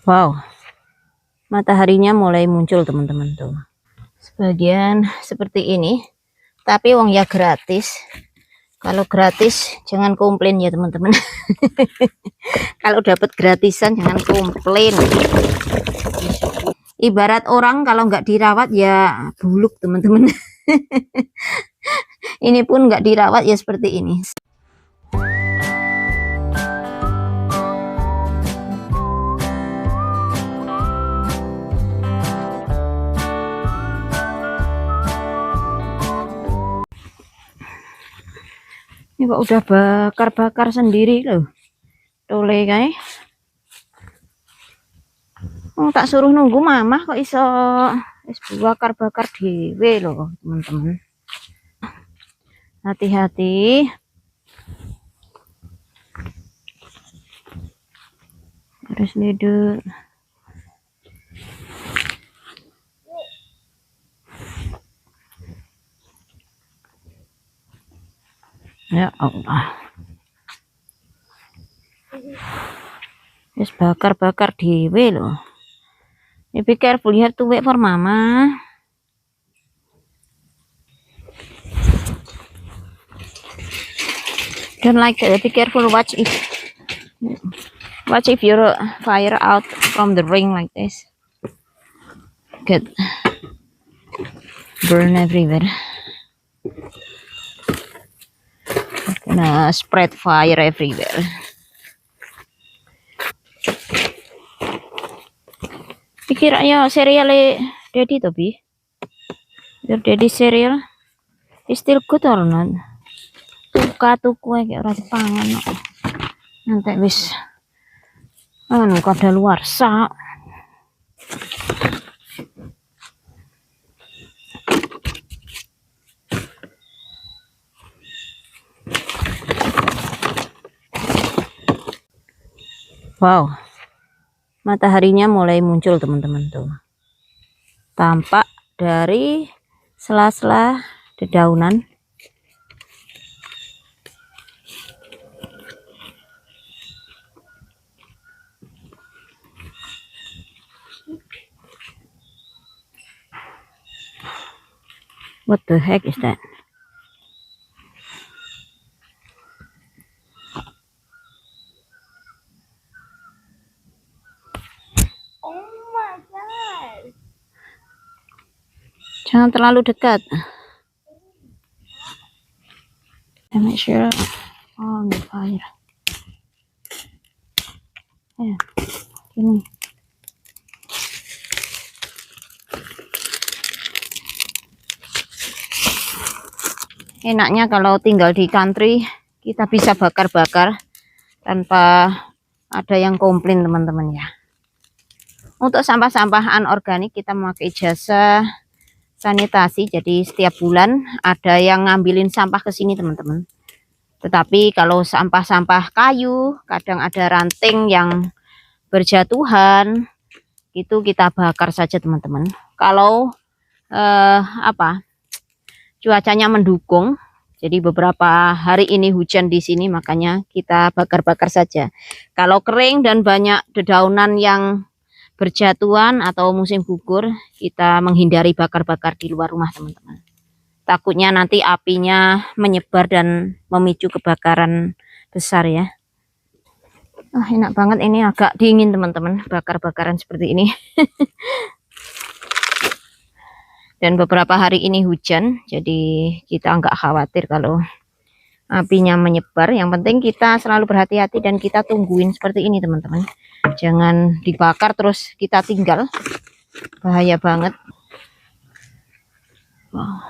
Wow, mataharinya mulai muncul teman-teman tuh. Sebagian seperti ini, tapi wong ya gratis. Kalau gratis jangan komplain ya teman-teman. Kalau dapat gratisan jangan komplain. Ibarat orang kalau nggak dirawat ya buluk teman-teman. Ini pun nggak dirawat ya seperti ini. Ini kok udah bakar-bakar sendiri loh. Tole kae. Oh, tak suruh nunggu mama kok iso wis bakar-bakar dhewe loh, teman-teman. Hati-hati. Harus ledek. Ya Allah. Wis bakar-bakar dhewe loh. Be careful, you have to wait for mama. Don't like that. Be careful, watch if your fire out from the ring like this. Get burn everywhere. Gonna spread fire everywhere. Pikir aja serial Daddy to be. Your Daddy cereal is still good or not? Tuku kayak ora dipangan kok. Nanti wis anu kadaluarsa. Wow, mataharinya mulai muncul teman-teman tuh. Tampak dari sela-sela dedaunan. What the heck is that? Jangan terlalu dekat. Make sure on the fire. Ya, ini. Enaknya kalau tinggal di country, kita bisa bakar-bakar tanpa ada yang komplain teman-teman ya. Untuk sampah-sampah anorganik kita memakai jasa sanitasi, jadi setiap bulan ada yang ngambilin sampah ke sini teman-teman. Tetapi kalau sampah-sampah kayu, kadang ada ranting yang berjatuhan, itu kita bakar saja teman-teman. Kalau cuacanya mendukung, jadi beberapa hari ini hujan di sini, makanya kita bakar-bakar saja. Kalau kering dan banyak dedaunan yang berjatuhan atau musim gugur, kita menghindari bakar-bakar di luar rumah teman-teman. Takutnya nanti apinya menyebar dan memicu kebakaran besar ya. Enak banget, ini agak dingin teman-teman, bakar-bakaran seperti ini. Dan beberapa hari ini hujan, jadi kita nggak khawatir kalau apinya menyebar. Yang penting kita selalu berhati-hati dan kita tungguin seperti ini teman-teman. Jangan dibakar terus kita tinggal, bahaya banget. Wow.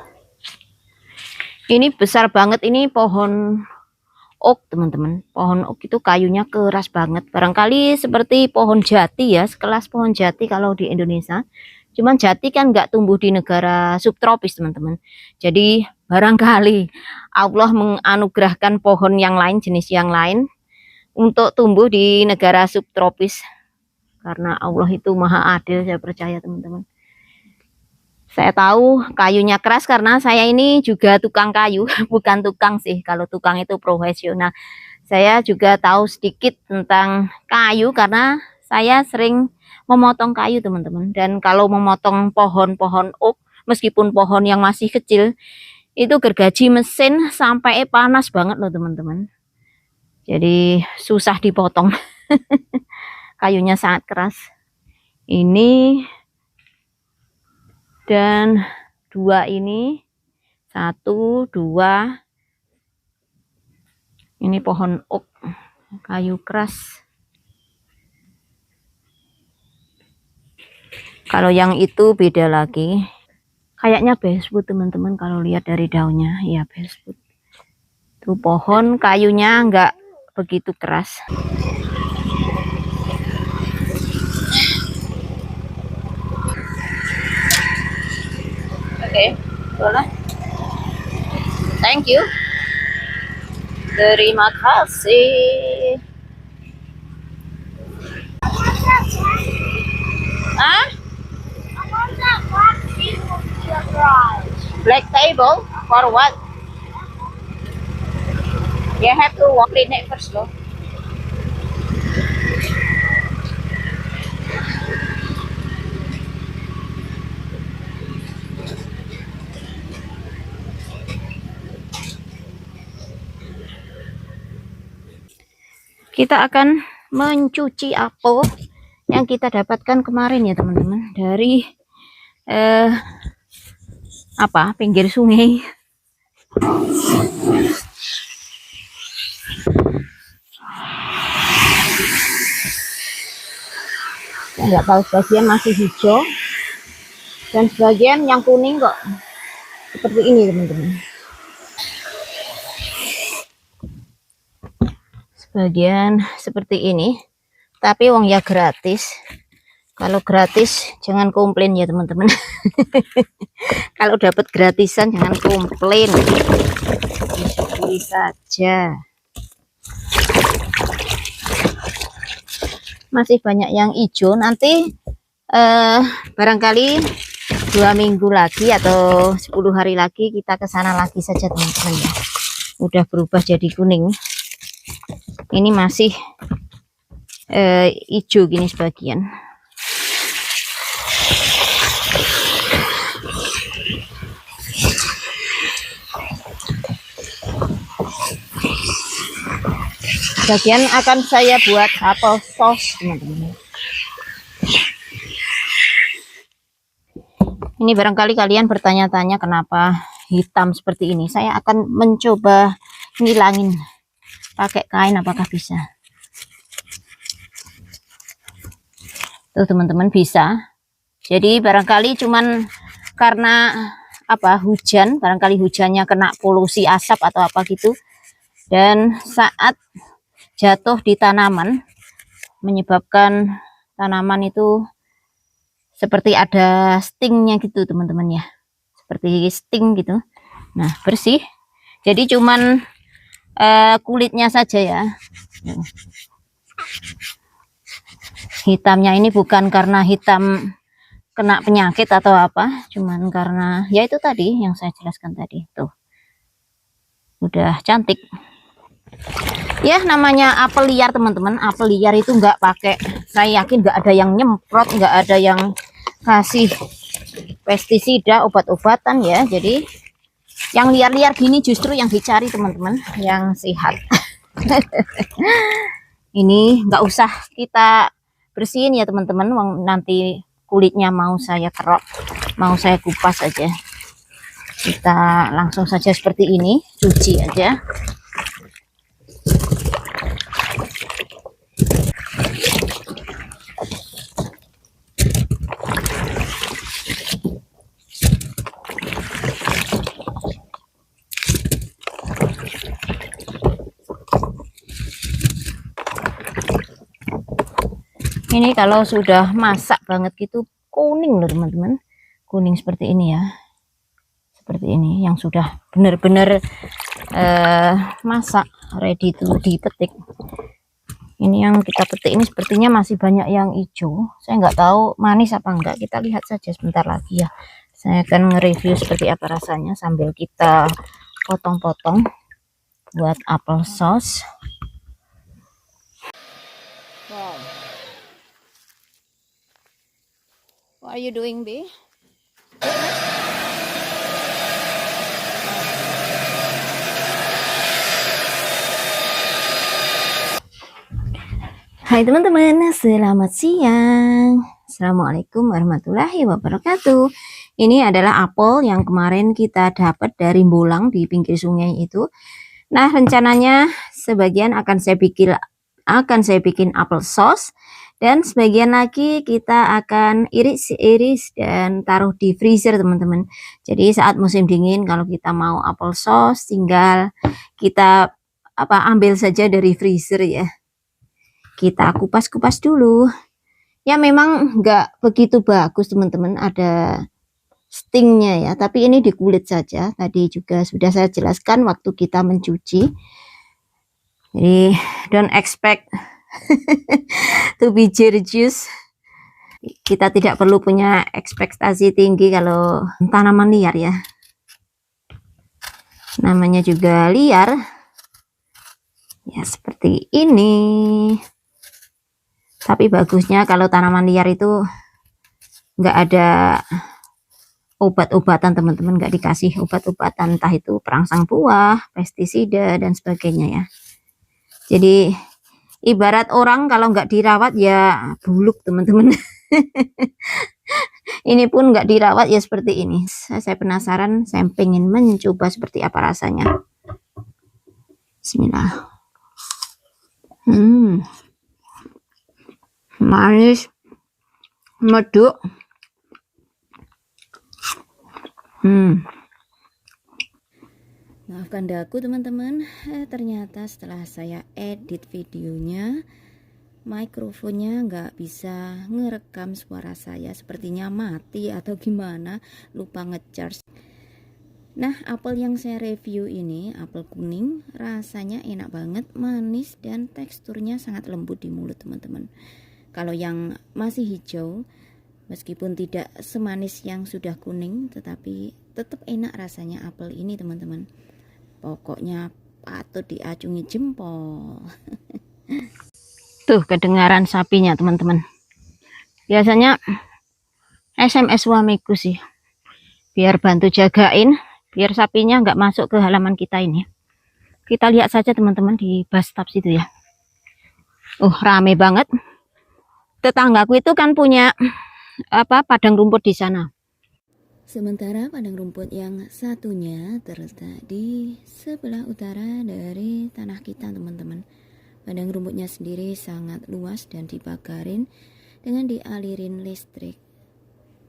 Ini besar banget, ini pohon oak teman-teman. Pohon oak itu kayunya keras banget, barangkali seperti pohon jati ya, sekelas pohon jati kalau di Indonesia. Cuman jati kan nggak tumbuh di negara subtropis teman-teman. Jadi barangkali Allah menganugerahkan pohon yang lain, jenis yang lain untuk tumbuh di negara subtropis. Karena Allah itu maha adil, saya percaya teman-teman. Saya tahu kayunya keras karena saya ini juga tukang kayu, bukan tukang sih. Kalau tukang itu profesional. Saya juga tahu sedikit tentang kayu karena saya sering memotong kayu teman-teman. Dan kalau memotong pohon-pohon oak, meskipun pohon yang masih kecil, itu gergaji mesin sampai panas banget loh teman-teman. Jadi susah dipotong. Kayunya sangat keras. Ini dan 2 ini, 1, 2. Ini pohon oak, kayu keras. Kalau yang itu beda lagi. Kayaknya basswood teman-teman, kalau lihat dari daunnya. Ya basswood. Itu pohon kayunya enggak begitu keras. Oke, boleh. Thank you. Terima kasih. Ah? Black table for what? You have to walk in it first loh. Kita akan mencuci apel yang kita dapatkan kemarin ya teman-teman, dari pinggir sungai. Nggak tahu, sebagian masih hijau dan sebagian yang kuning kok seperti ini teman-teman. Sebagian seperti ini, tapi wong ya gratis. Kalau gratis jangan komplain ya teman-teman. Kalau dapat gratisan jangan komplain, disyukuri saja. Masih banyak yang hijau. Nanti barangkali 2 minggu lagi atau 10 hari lagi kita ke sana lagi saja teman-teman ya. Udah berubah jadi kuning. Ini masih hijau gini sebagian. Bagian akan saya buat apel sauce teman-teman. Ini barangkali kalian bertanya-tanya kenapa hitam seperti ini. Saya akan mencoba ngilangin pakai kain, apakah bisa. Tuh teman-teman, bisa. Jadi barangkali cuman karena hujan, barangkali hujannya kena polusi asap atau apa gitu, dan saat jatuh di tanaman menyebabkan tanaman itu seperti ada stingnya gitu teman-teman ya, seperti sting gitu. Nah bersih, jadi cuman kulitnya saja ya. Hitamnya ini bukan karena hitam kena penyakit atau apa, cuman karena ya itu tadi yang saya jelaskan tadi. Tuh udah cantik ya, namanya apel liar teman-teman. Apel liar itu nggak pakai, saya yakin nggak ada yang nyemprot, nggak ada yang kasih pestisida, obat-obatan ya. Jadi yang liar-liar gini justru yang dicari teman-teman, yang sehat. Ini nggak usah kita bersihin ya teman-teman, nanti kulitnya mau saya kerok, mau saya kupas aja. Kita langsung saja seperti ini, cuci aja. Ini kalau sudah masak banget gitu kuning loh teman-teman, kuning seperti ini ya, seperti ini yang sudah benar-benar masak, ready to dipetik. Ini yang kita petik ini sepertinya masih banyak yang hijau, saya nggak tahu manis apa enggak, kita lihat saja sebentar lagi ya. Saya akan nge-review seperti apa rasanya sambil kita potong-potong buat apel sauce. Wow. What are you doing, B? Hai teman-teman, selamat siang. Assalamualaikum warahmatullahi wabarakatuh. Ini adalah apel yang kemarin kita dapat dari Bolang di pinggir sungai itu. Nah, rencananya sebagian akan saya bikin apel sauce, dan sebagian lagi kita akan iris-iris dan taruh di freezer, teman-teman. Jadi saat musim dingin kalau kita mau apel sauce, tinggal kita ambil saja dari freezer ya. Kita kupas-kupas dulu. Ya memang nggak begitu bagus teman-teman, ada stingnya ya, tapi ini di kulit saja. Tadi juga sudah saya jelaskan waktu kita mencuci. Jadi don't expect to be juice. Kita tidak perlu punya ekspektasi tinggi kalau tanaman liar ya. Namanya juga liar. Ya seperti ini. Tapi bagusnya kalau tanaman liar itu nggak ada obat-obatan teman-teman, nggak dikasih obat-obatan, entah itu perangsang buah, pestisida dan sebagainya ya. Jadi ibarat orang kalau nggak dirawat ya buluk teman-teman. Ini pun nggak dirawat ya seperti ini. Saya penasaran, saya pengen mencoba seperti apa rasanya. Bismillah. Manis, meduk. Maafkan daku teman-teman, ternyata setelah saya edit videonya, mikrofonnya nggak bisa ngerekam suara saya, sepertinya mati atau gimana, lupa ngecharge. Nah, apel yang saya review ini apel kuning, rasanya enak banget, manis dan teksturnya sangat lembut di mulut teman-teman. Kalau yang masih hijau, meskipun tidak semanis yang sudah kuning, tetapi tetap enak rasanya apel ini teman-teman. Pokoknya patut diacungi jempol. Tuh kedengaran sapinya teman-teman. Biasanya SMS suamiku sih, biar bantu jagain, biar sapinya nggak masuk ke halaman kita ini. Kita lihat saja teman-teman di bathtub situ ya. Rame banget. Tetanggaku itu kan punya padang rumput di sana. Sementara padang rumput yang satunya terletak di sebelah utara dari tanah kita teman-teman. Padang rumputnya sendiri sangat luas dan dibakarin dengan dialirin listrik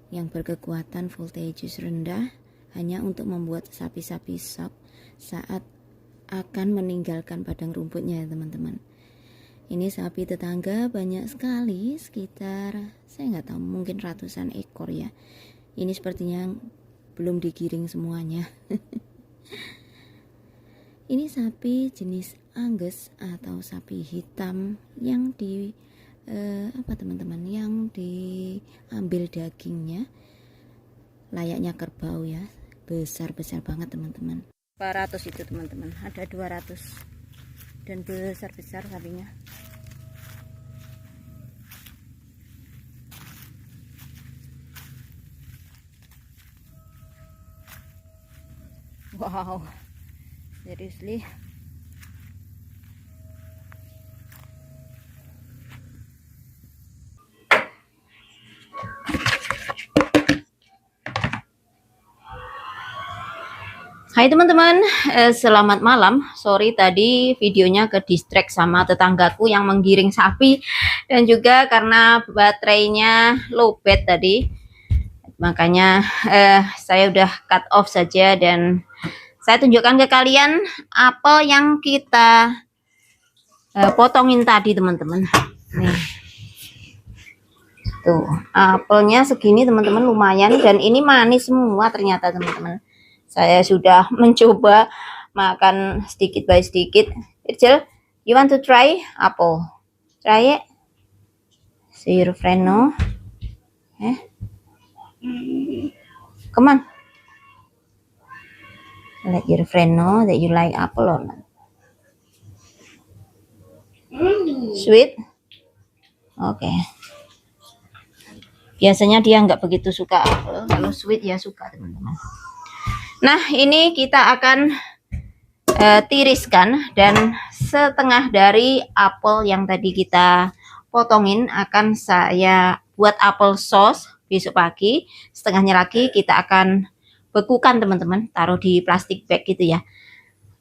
yang berkekuatan voltage rendah, hanya untuk membuat sapi-sapi shock saat akan meninggalkan padang rumputnya ya teman-teman. Ini sapi tetangga banyak sekali, sekitar saya nggak tahu, mungkin ratusan ekor ya. Ini sepertinya belum digiring semuanya. Ini sapi jenis Angus atau sapi hitam yang teman-teman, yang diambil dagingnya layaknya kerbau ya, besar-besar banget teman-teman. 200 itu teman-teman, ada 200 dan besar-besar sapinya. Wow, seriously. Hai teman-teman, selamat malam. Sorry tadi videonya ke distract sama tetanggaku yang menggiring sapi, dan juga karena baterainya lowbat tadi, makanya saya udah cut off saja, dan saya tunjukkan ke kalian apel yang kita potongin tadi teman-teman. Nih, tuh apelnya segini teman-teman, lumayan, dan ini manis semua ternyata teman-teman. Saya sudah mencoba makan sedikit by sedikit. Irjel, you want to try apple? Try it. See your friend no? Come on. Let your friend know that you like apple or not. Sweet? Okay. Biasanya dia nggak begitu suka apel, kalau sweet ya suka teman-teman. Nah ini kita akan tiriskan, dan setengah dari apel yang tadi kita potongin akan saya buat apel sauce besok pagi. Setengahnya lagi kita akan bekukan teman-teman, taruh di plastik bag gitu ya.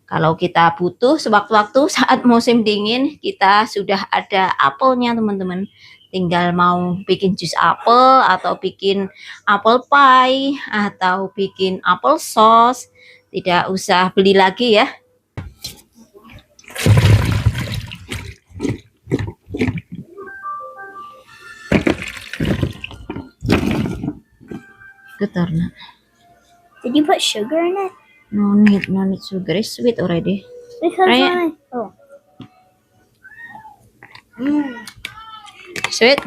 Kalau kita butuh sewaktu-waktu saat musim dingin, kita sudah ada apelnya teman-teman. Tinggal mau bikin jus apel, atau bikin apel pie, atau bikin apel sauce. Tidak usah beli lagi ya. Getar nak. Did you put sugar in it? No need sugar. It's sweet already. Because Right. Sweet.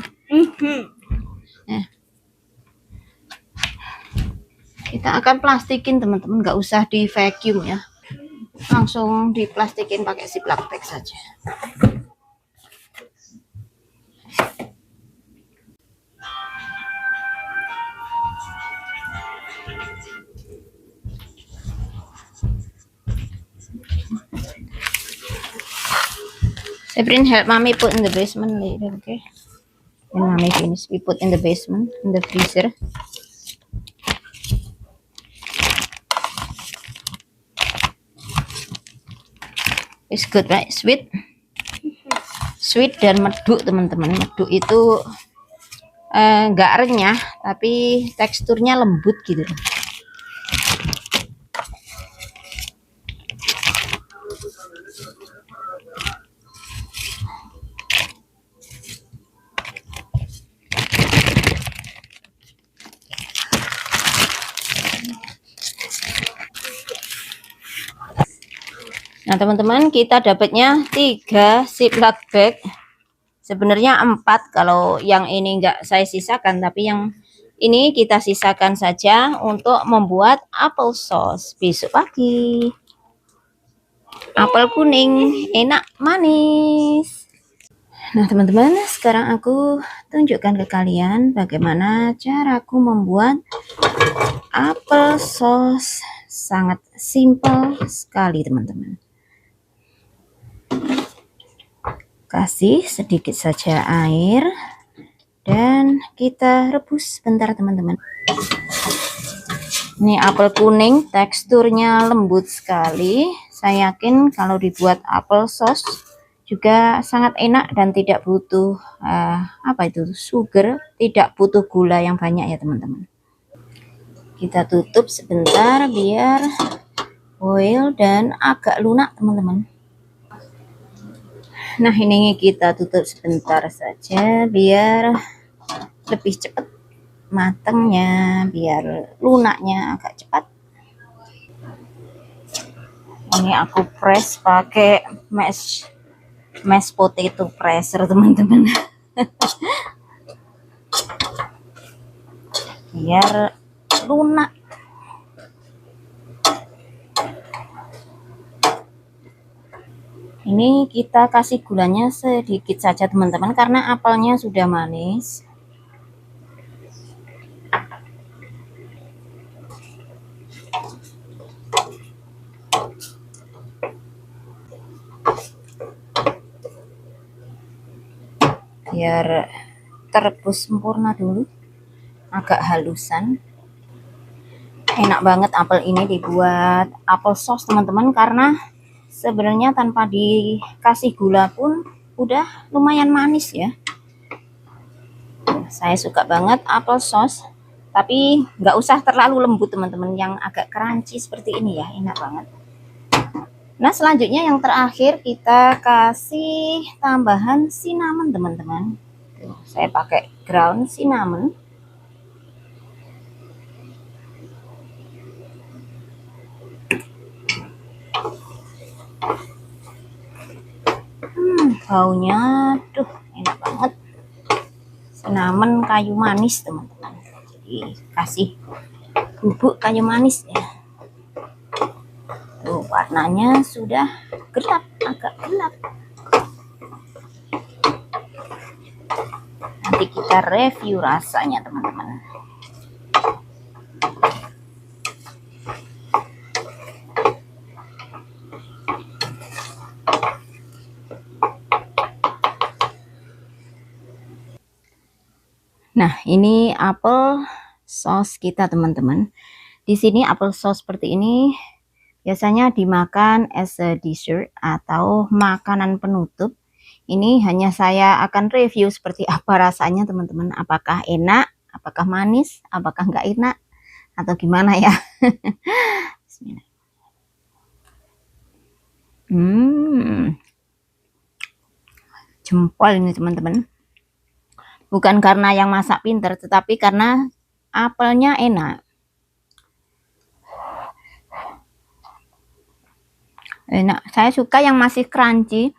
Kita akan plastikin teman-teman, nggak usah di vacuum ya, langsung diplastikin pakai ziploc bag saja. Sabrina, help mommy put in the basement later, okay? When mommy finish, we put in the basement, in the freezer. It's good, right? Sweet. Sweet dan meduk teman-teman. Meduk itu nggak renyah, tapi teksturnya lembut gitu. Nah teman-teman, kita dapatnya 3 ziploc bag. Sebenarnya 4 kalau yang ini enggak saya sisakan, tapi yang ini kita sisakan saja untuk membuat apel sauce besok pagi. Apel kuning, enak, manis. Nah teman-teman, sekarang aku tunjukkan ke kalian bagaimana caraku membuat apel sauce. Sangat simple sekali teman-teman. Kasih sedikit saja air dan kita rebus sebentar teman-teman. Ini apel kuning, teksturnya lembut sekali. Saya yakin kalau dibuat apel sauce juga sangat enak dan tidak butuh sugar, tidak butuh gula yang banyak ya teman-teman. Kita tutup sebentar biar boil dan agak lunak teman-teman. Nah ini kita tutup sebentar saja biar lebih cepat matangnya, biar lunaknya agak cepat. Ini aku press pakai mashed potato presser teman-teman. Biar lunak. Ini kita kasih gulanya sedikit saja teman-teman, karena apelnya sudah manis. Biar terebus sempurna dulu, agak halusan. Enak banget apel ini dibuat apel sauce teman-teman, karena sebenarnya tanpa dikasih gula pun udah lumayan manis ya. Saya suka banget apel sauce, tapi nggak usah terlalu lembut teman-teman, yang agak crunchy seperti ini ya, enak banget. Nah selanjutnya yang terakhir kita kasih tambahan cinnamon teman-teman. Saya pakai ground cinnamon. Baunya tuh enak banget, cinnamon kayu manis teman-teman. Jadi kasih bubuk kayu manis ya. Tuh warnanya sudah gelap, agak gelap. Nanti kita review rasanya teman-teman. Nah, ini apel sauce kita teman-teman. Di sini apel sauce seperti ini biasanya dimakan as a dessert atau makanan penutup. Ini hanya saya akan review seperti apa rasanya teman-teman. Apakah enak, apakah manis, apakah nggak enak, atau gimana ya. Bismillah. Jempol ini teman-teman. Bukan karena yang masak pinter, tetapi karena apelnya enak. Enak. Saya suka yang masih crunchy.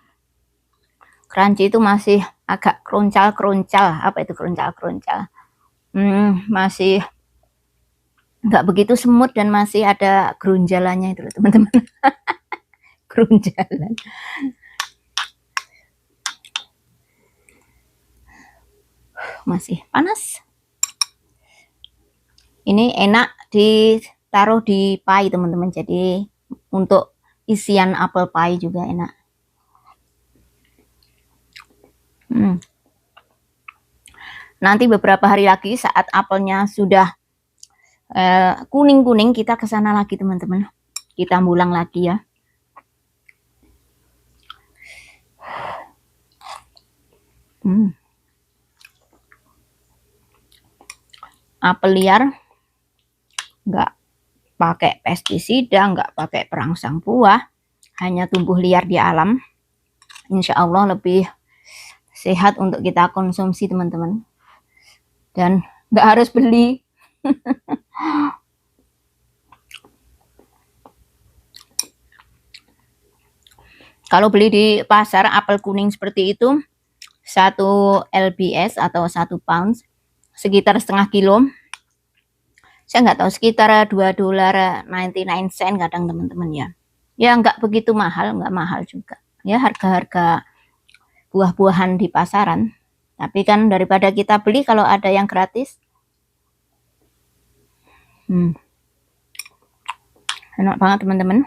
Crunchy itu masih agak keruncal-keruncal. Apa itu keruncal-keruncal? Masih nggak begitu semut dan masih ada gerunjalannya itu teman-teman. Gerunjalan. Masih panas. Ini enak ditaruh di pie teman-teman. Jadi untuk isian apel pie juga enak. Nanti beberapa hari lagi saat apelnya sudah kuning-kuning, kita ke sana lagi teman-teman. Kita mulang lagi ya. Apel liar, nggak pakai pestisida, nggak pakai perangsang buah, hanya tumbuh liar di alam. Insya Allah lebih sehat untuk kita konsumsi teman-teman, dan nggak harus beli. Kalau beli di pasar apel kuning seperti itu 1 lbs atau 1 pound sekitar setengah kilo. Saya nggak tahu, sekitar $2.99 kadang teman-teman ya. Ya nggak begitu mahal, nggak mahal juga. Ya harga-harga buah-buahan di pasaran. Tapi kan daripada kita beli kalau ada yang gratis. Enak banget teman-teman.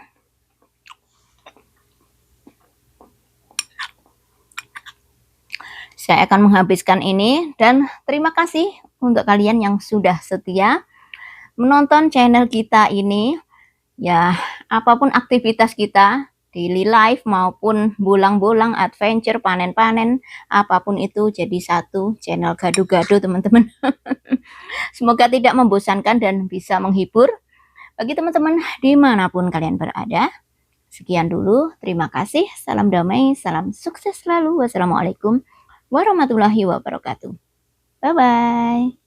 Saya akan menghabiskan ini, dan terima kasih untuk kalian yang sudah setia menonton channel kita ini. Ya, apapun aktivitas kita, daily life maupun bolang-bolang, adventure, panen-panen, apapun itu jadi satu channel gado-gado teman-teman. Semoga tidak membosankan dan bisa menghibur bagi teman-teman dimanapun kalian berada. Sekian dulu, terima kasih, salam damai, salam sukses selalu. Wassalamualaikum warahmatullahi wabarakatuh. Bye-bye.